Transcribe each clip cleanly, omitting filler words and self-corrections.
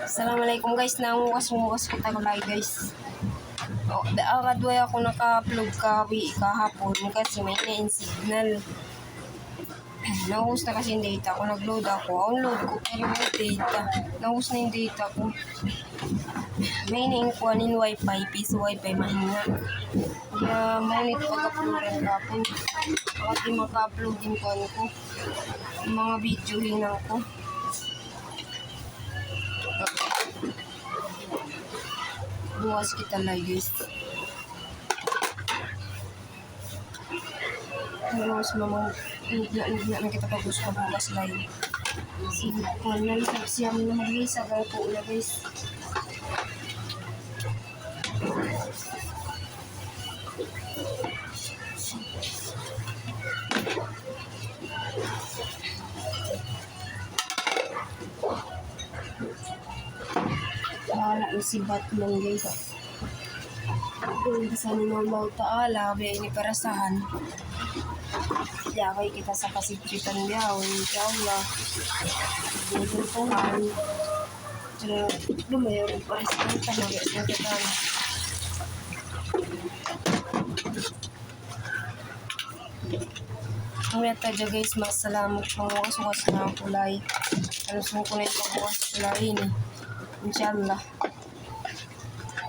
Assalamualaikum guys, nanguwas kita kulay guys. Kadway ako naka-upload kahapon kasi may signal. Naubos na kasi yung data ko, nag-load ako. Unload ko pero may data. Naubos na yung data ko. May iniingkuhanin wifi, piso wifi mahinga. Kaya maunit pag-uploadan kapon. Kasi maka-upload din ko ano ko. Yung mga video hinang ko. Bukas kita lang guys. Bukas mamang na kita pag-gusto ka bukas lang. Sige ko na lang siya mo naman guys. Agay po na guys. Wala na si Batman guys. Kung sa normal taala, biya ini parasahan. Yaway kita sa kasitritan biyaw, inshallah. Butuhan. Pero lumayo rin parasahan talaga sa katan. Kumita dyan guys, masalamat pang wakas-wakas na kulay. Alusun ko na yung pag-wakas kulay ini. Inshallah.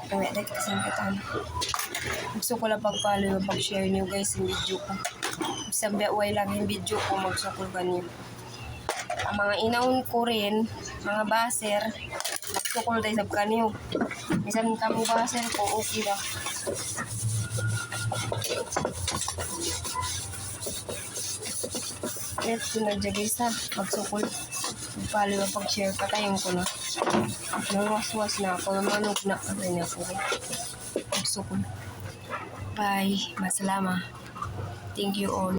Kaya dahil kasi ang katan. Gusto ko lang pag-follow o pag-share nyo guys yung video ko. Sabi away lang yung video ko, magsukol ka nyo. Ang mga inaon ko rin, mga baser, magsukol tayo sab ka nyo. Misan kami baser ko, okay na. Kaya ito na dyan guys ha, magsukol. Follow o pag-share pa tayong ko na. Nangwas-was na ako, manog na kasi na ako. Magsukol. Bye. Masalama. Thank you all.